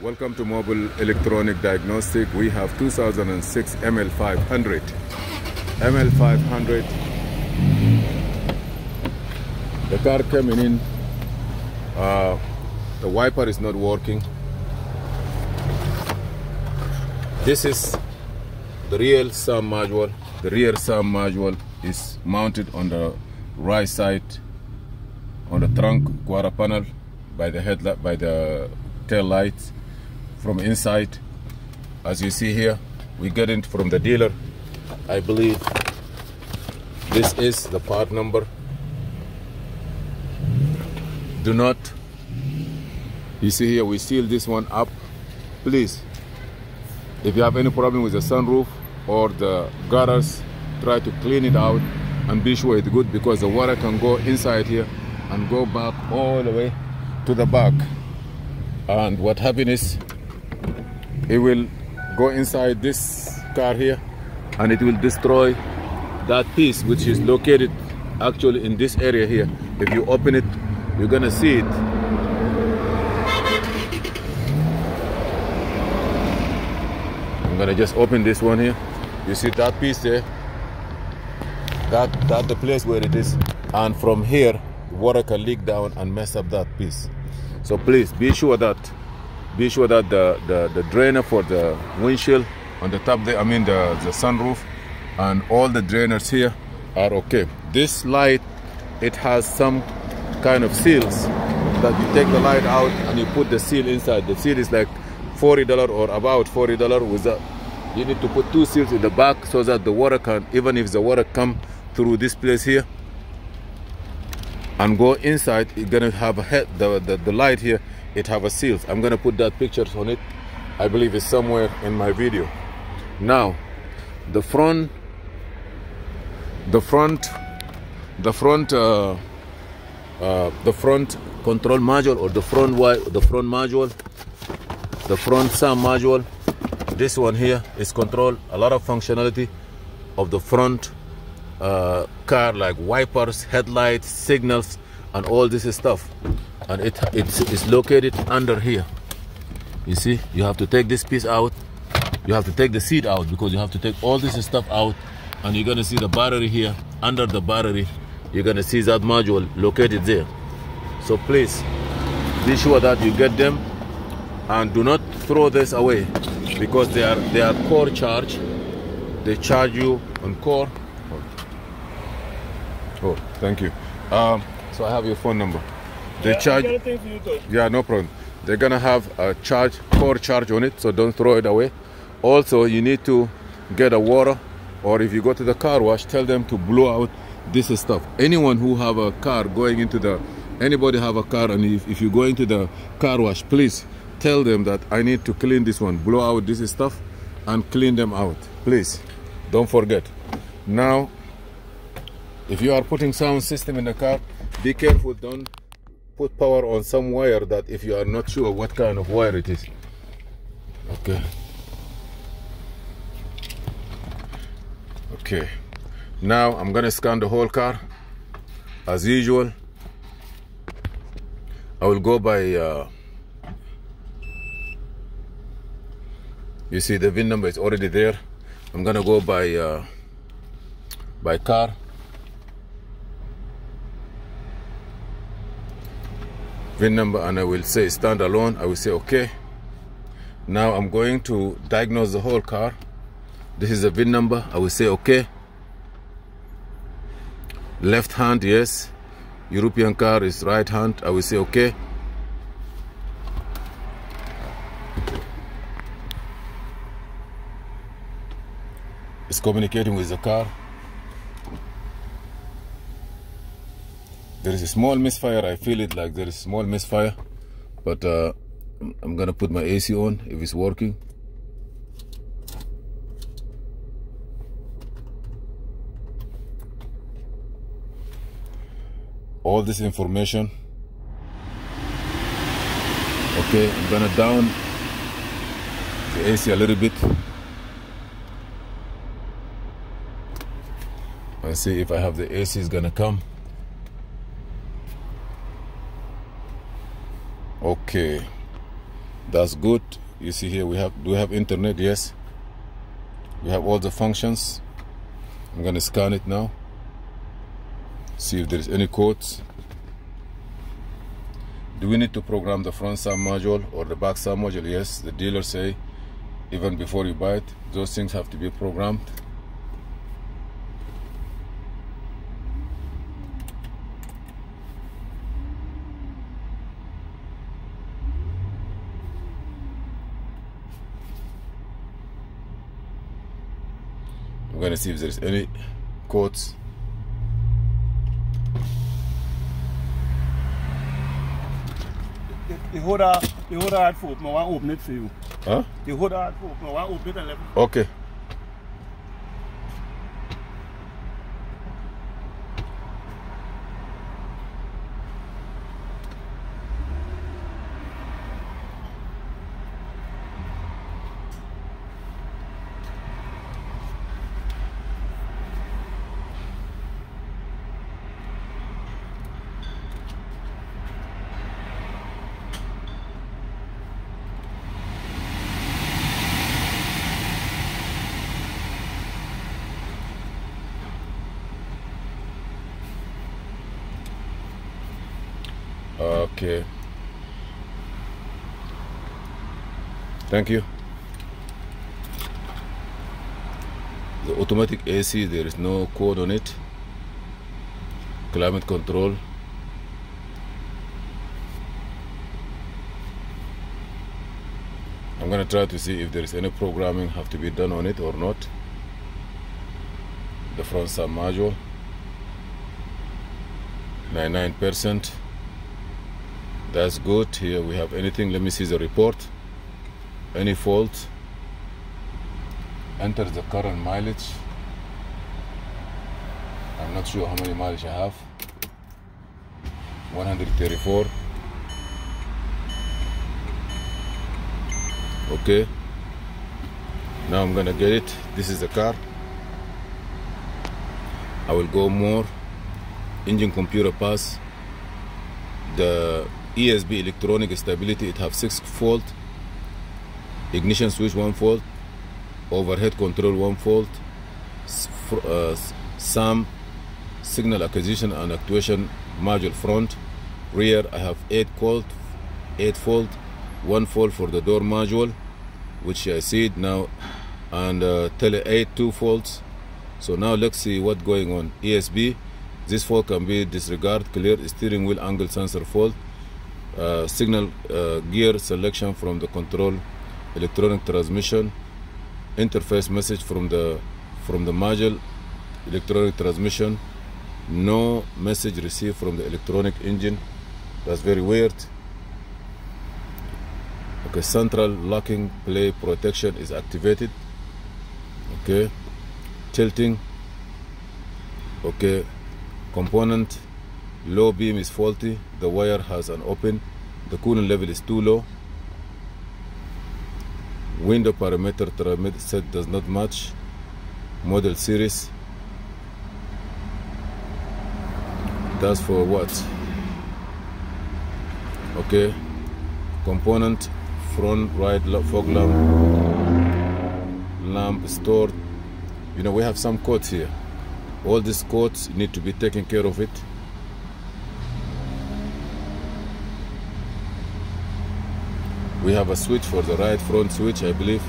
Welcome to Mobile Electronic Diagnostic. We have 2006 ML500. ML500. The car coming in. The wiper is not working. This is the rear SAM module. The rear SAM module is mounted on the right side on the trunk quarter panel by the headlight, by the tail lights. From inside, as you see here, we get it from the dealer. I believe this is the part number. Do not, you see here, we seal this one up. Please, if you have any problem with the sunroof or the gutters, try to clean it out and be sure it's good, because the water can go inside here and go back all the way to the back. And what happens is, it will go inside this car here and it will destroy that piece which is located actually in this area here. If you open it, you're gonna see it. I'm gonna just open this one here. You see that piece there? That's the place where it is. And from here, water can leak down and mess up that piece. So please be sure that the drainer for the windshield on the top there, I mean the sunroof, and all the drainers here are okay. This light, it has some kind of seals that you take the light out and you put the seal inside. The seal is like $40 or about $40. With that, you need to put two seals in the back so that the water can, even if the water come through this place here and go inside, you're gonna have a head, the light here, it have a seal. I'm gonna put that pictures on it. I believe it's somewhere in my video. Now, the front control module, or the front SAM module. This one here is control a lot of functionality of the front car, like wipers, headlights, signals, and all this stuff. And it's located under here. You see, you have to take this piece out. You have to take the seat out, because you have to take all this stuff out. And you're gonna see the battery here. Under the battery, you're gonna see that module located there. So please be sure that you get them, and do not throw this away, because they are core charge. They charge you on core. Oh, thank you. So I have your phone number. They charge. Yeah, no problem. They're gonna have a core charge on it, so don't throw it away. Also, you need to get a water, or if you go to the car wash, tell them to blow out this stuff. Anyone who have a car going into the, anybody have a car, and if you go into the car wash, please tell them that I need to clean this one, blow out this stuff and clean them out. Please, don't forget. Now, if you are putting sound system in the car, be careful, don't put power on some wire that if you are not sure what kind of wire it is. Okay. Okay. Now I'm gonna scan the whole car. As usual, I will go by, you see the VIN number is already there. I'm gonna go by car. VIN number, and I will say stand alone. I will say okay. Now I'm going to diagnose the whole car. This is the VIN number. I will say okay. Left hand, yes. European car is right hand. I will say okay. It's communicating with the car. There is a small misfire. I feel it, like there is a small misfire, but I'm gonna put my AC on if it's working. All this information. Okay, I'm gonna down the AC a little bit and see if I have the AC is gonna come. Okay, That's good. You see here do we have internet? Yes. We have all the functions. I'm gonna scan it now. See if there's any codes. Do we need to program the front sum module or the back sum module? Yes. The dealer say even before you buy it, those things have to be programmed. I'm gonna see if there's any codes. The holder had food. I want to open it for you. Huh? The holder had food. I want to open it and let me. Okay. Okay. Thank you. The automatic AC, there is no code on it. Climate control. I'm gonna try to see if there is any programming have to be done on it or not. The front sum module, 99%. That's good. Here we have anything. Let me see the report. Any fault. Enter the current mileage. I'm not sure how many mileage I have. 134. Okay. Now I'm gonna get it. This is the car. I will go more. Engine computer pass. The ESB electronic stability, it have 6 fault. Ignition switch 1 fault. Overhead control 1 fault. SAM signal acquisition and actuation module front. Rear I have 8 fault. 1 fault for the door module, which I see it now, and tele 8 2 faults. So now let's see what's going on. ESB, this fault can be disregarded. Clear steering wheel angle sensor fault. Signal gear selection from the control, electronic transmission, interface message from the module, electronic transmission, no message received from the electronic engine. That's very weird. Okay, central locking play protection is activated. Okay, tilting. Okay, component low beam is faulty. The wire has an open. The coolant level is too low. Window parameter set does not match. Model series. That's for what? Okay. Component front right fog lamp stored. You know, we have some codes here. All these codes need to be taken care of it. We have a switch for the right front switch, I believe.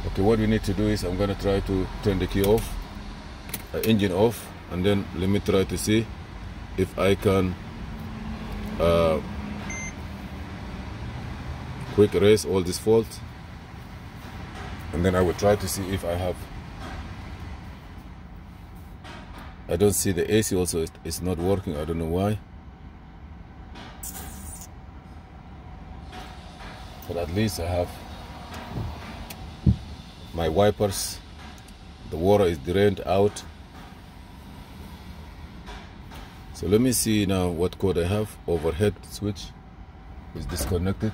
Okay, what we need to do is I'm gonna try to turn the key off, engine off, and then let me try to see if I can quick erase all these faults, and then I will try to see if I have. I don't see the AC also, it's not working. I don't know why. But at least I have my wipers. The water is drained out. So let me see now what code I have. Overhead switch is disconnected.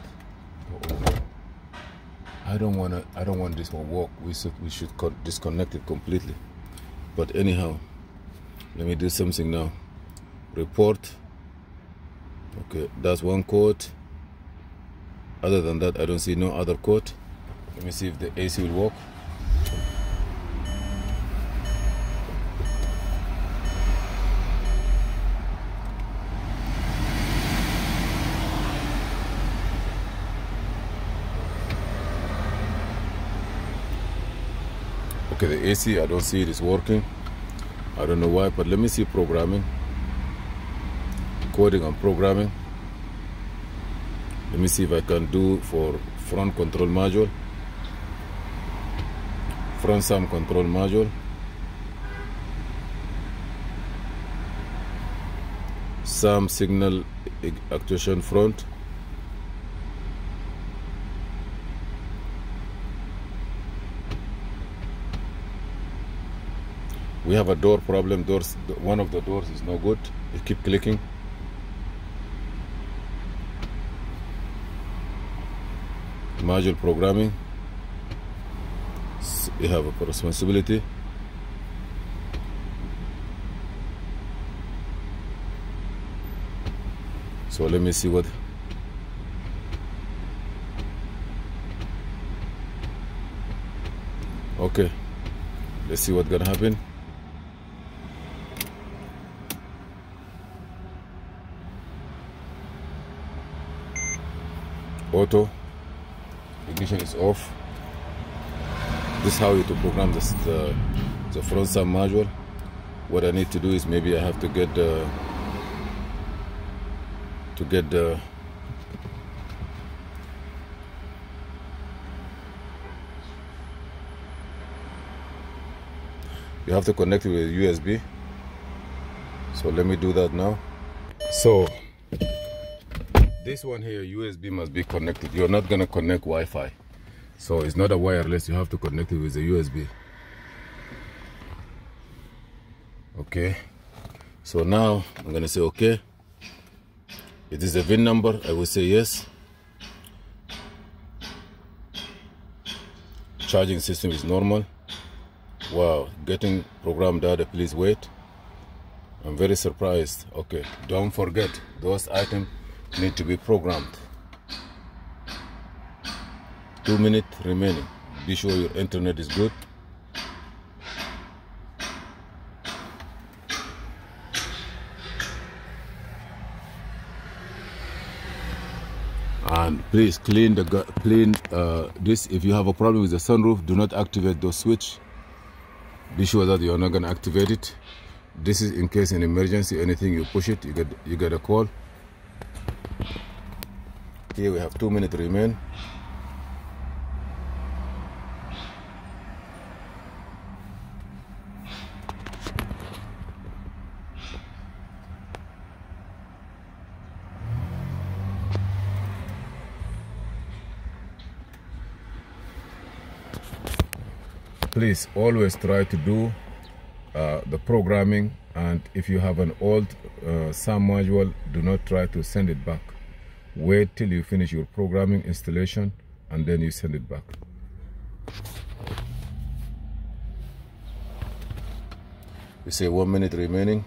I don't want this one work. We should disconnect it completely. But anyhow, let me do something now. Report. Okay, that's one code. Other than that, I don't see no other code. Let me see if the AC will work. Okay, the AC, I don't see it is working. I don't know why, but let me see programming. Coding and programming. Let me see if I can do for front control module. Front SAM control module. SAM signal actuation front. We have a door problem. Doors, one of the doors is no good. You keep clicking. Module programming. You have a responsibility. So let me see what. Okay, let's see what's gonna happen. Auto ignition is off. This is how you to program this, the front SAM module. What I need to do is maybe I have to get the you have to connect it with USB. So let me do that now. So this one here, USB must be connected. You're not gonna connect Wi-Fi. So it's not a wireless, you have to connect it with a USB. Okay. So now I'm gonna say okay. It is a VIN number, I will say yes. Charging system is normal. Wow, getting program data, please wait. I'm very surprised. Okay, don't forget, those items need to be programmed. 2 minutes remaining. Be sure your internet is good. And please clean this. If you have a problem with the sunroof, do not activate those switch. Be sure that you are not going to activate it. This is in case in emergency, anything you push it, you get a call. Here we have 2 minutes remain. Please always try to do the programming, and if you have an old SAM module, do not try to send it back. Wait till you finish your programming installation and then you send it back. We say 1 minute remaining.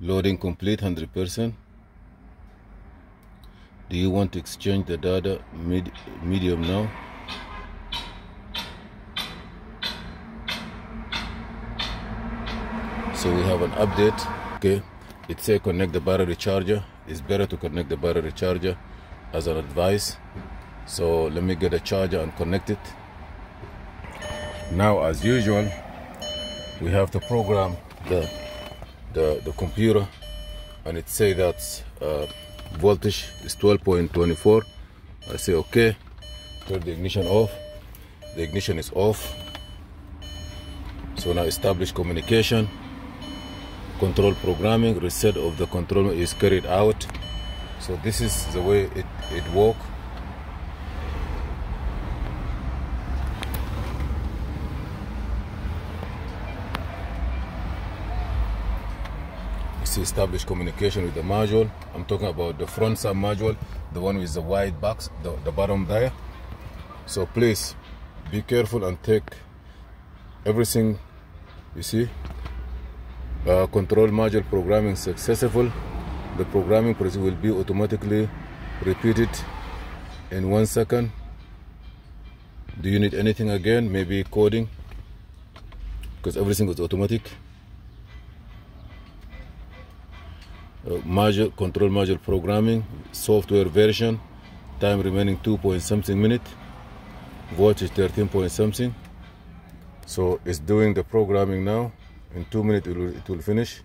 Loading complete 100%. Do you want to exchange the data medium now? So we have an update. Okay, it says connect the battery charger. It's better to connect the battery charger as an advice. So let me get a charger and connect it. Now, as usual, we have to program the computer, and it say that voltage is 12.24. I say okay. Turn the ignition off. The ignition is off. So now establish communication. Control programming, reset of the controller is carried out. So this is the way it works. Establish communication with the module. I'm talking about the front sub module, the one with the white box, the bottom there. So please be careful and take everything. You see, control module programming successful. The programming process will be automatically repeated in 1 second. Do you need anything again? Maybe coding, because everything is automatic. Module control module programming, software version, time remaining 2 point something minute, voltage 13 point something. So it's doing the programming now. In 2 minutes it will finish.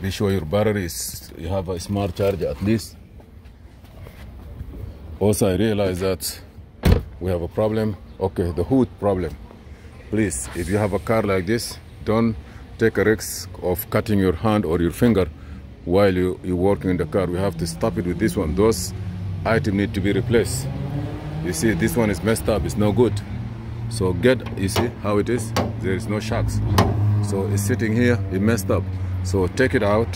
Be sure your battery is, you have a smart charger at least. Also, I realize that we have a problem. Okay, the hood problem. Please, if you have a car like this, don't take a risk of cutting your hand or your finger while you're working in the car. We have to stop it with this one. Those items need to be replaced. You see, this one is messed up. It's no good. So you see how it is? There is no shocks. So it's sitting here, it messed up. So take it out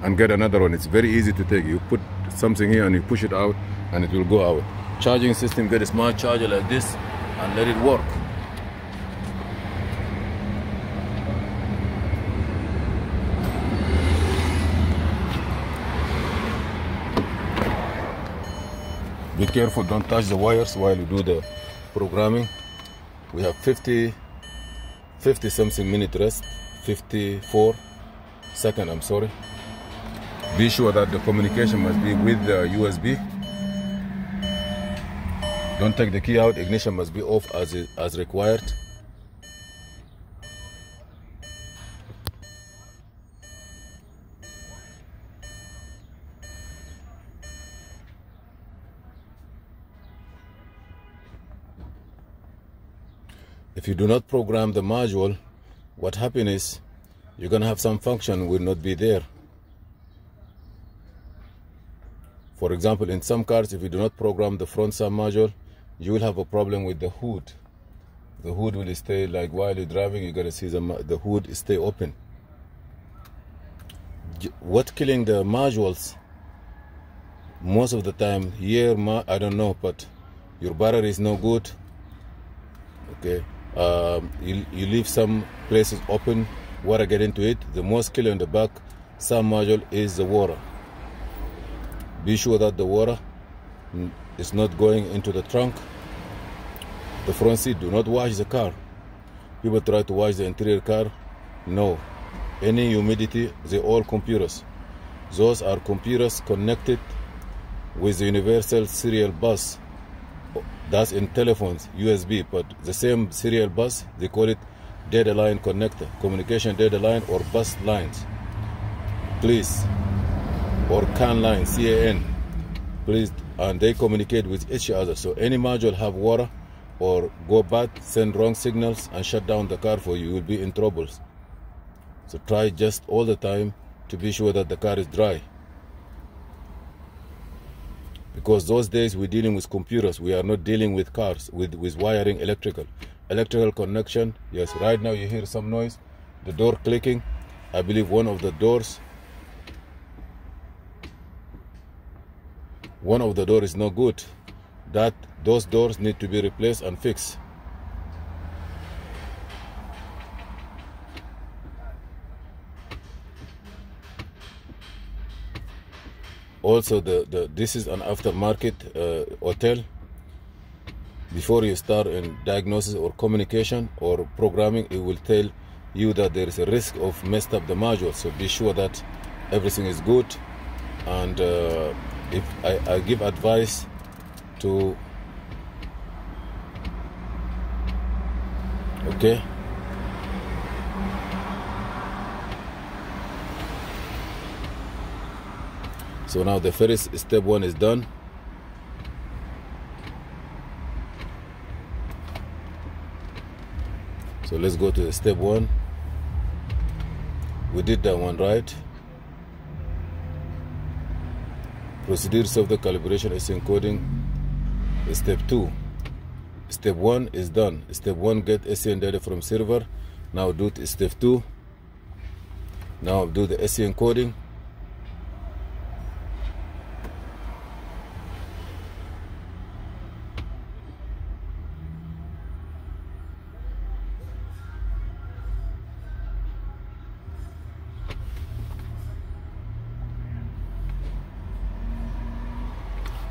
and get another one. It's very easy to take. You put something here and you push it out and it will go out. Charging system, get a smart charger like this and let it work. Be careful, don't touch the wires while you do the programming. We have 50 something minute rest, 54 second, I'm sorry. Be sure that the communication must be with the USB. Don't take the key out, ignition must be off as required. If you do not program the module, what happens is you're going to have some function will not be there. For example, in some cars, if you do not program the front sub module, you will have a problem with the hood. The hood will stay, like while you're driving, you're going to see the hood stay open. What killing the modules most of the time here, I don't know, but your battery is no good. Okay. You leave some places open, water get into it. The most killer in the back sub module is the water. Be sure that the water is not going into the trunk. The front seat, do not wash the car. People try to wash the interior car. No. Any humidity, they're all computers. Those are computers connected with the universal serial bus. That's in telephones, USB, but the same serial bus, they call it data line connector, communication data line or bus lines. Please, or CAN line, CAN, please, and they communicate with each other. So any module have water or go bad, send wrong signals and shut down the car for you, you will be in troubles. So try just all the time to be sure that the car is dry. Because those days we're dealing with computers, we are not dealing with cars, with wiring, electrical connection. Yes, right now you hear some noise, the door clicking. I believe one of the doors is not good. Those doors need to be replaced and fixed. Also, this is an aftermarket hotel. Before you start in diagnosis or communication or programming, it will tell you that there is a risk of messed up the module. So be sure that everything is good. And if I give advice to, okay. So now the first step 1 is done. So let's go to the step 1. We did that one, right? Procedures of the calibration is encoding. Step 2. Step 1 is done. Step 1, get SCN data from server. Now do step 2. Now do the SCN encoding.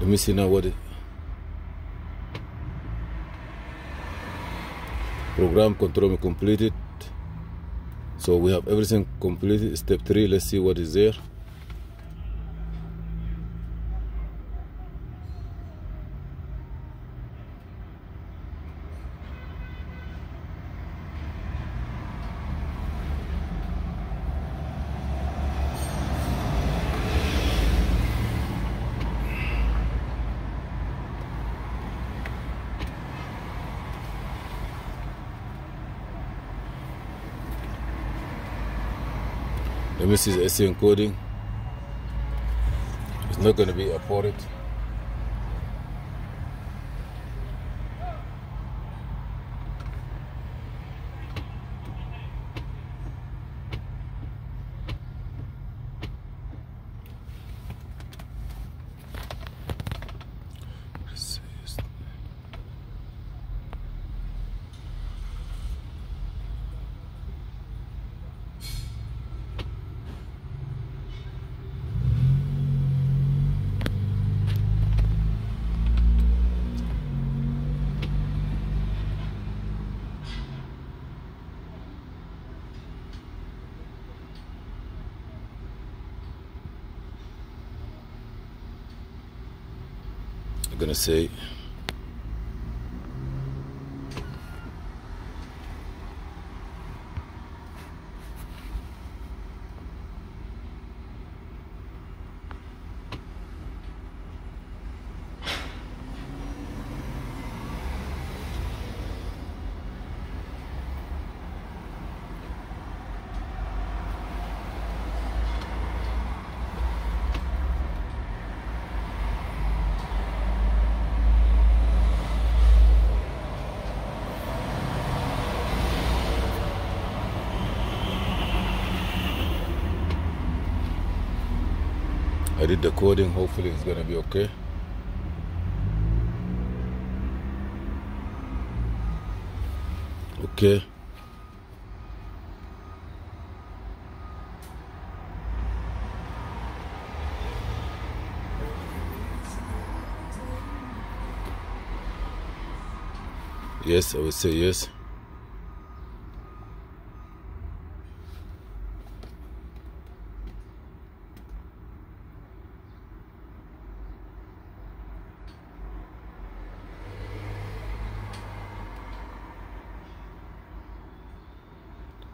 Let me see now what it. Program control completed. So we have everything completed. Step 3, let's see what is there. Let me see the SCN encoding. It's not going to be aborted. I'm gonna say I did the coding. Hopefully it's gonna be okay. Okay. Yes, I would say yes.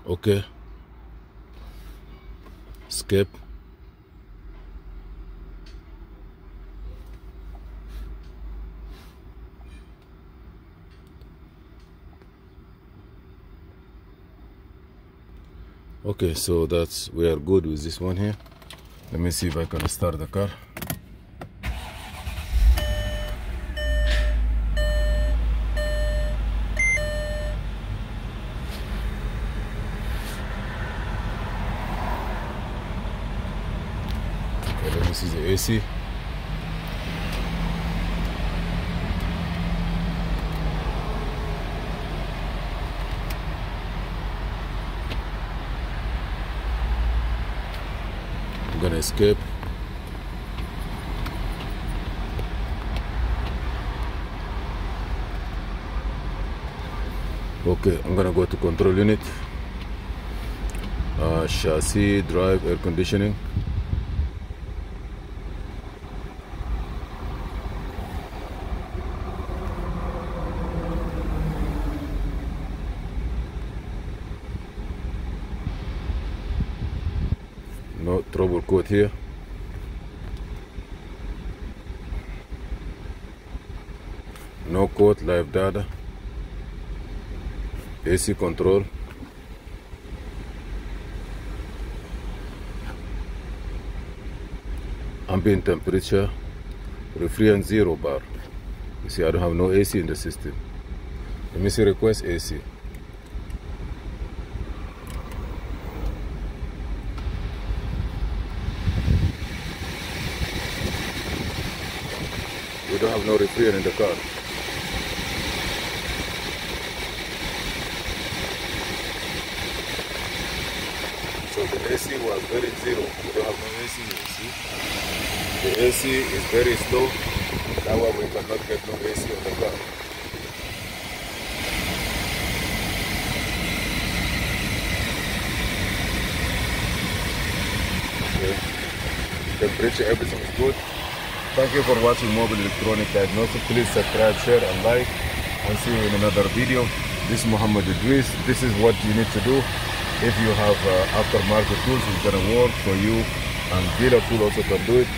Okay. Skip. Okay, so we are good with this one here. Let me see if I can start the car. Okay, let me see the AC. I'm gonna escape. Okay, I'm gonna go to control unit, chassis, drive, air conditioning. No trouble code here. No code, live data. AC control. Ambient temperature. Refrigerant 0 bar. You see, I don't have no AC in the system. Let me see request AC. We don't have no refrigerant in the car. So the AC was very zero. We don't have no AC, you see. The AC is very slow. That's why we cannot get no AC on the car. Okay. Temperature, everything is good. Thank you for watching Mobile Electronic Diagnosis. Please subscribe, share and like, and see you in another video. This is Muhammad Idris. This is what you need to do. If you have aftermarket tools, it's gonna work for you, and dealer tool also can do it.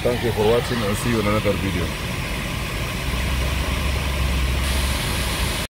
Thank you for watching and see you in another video.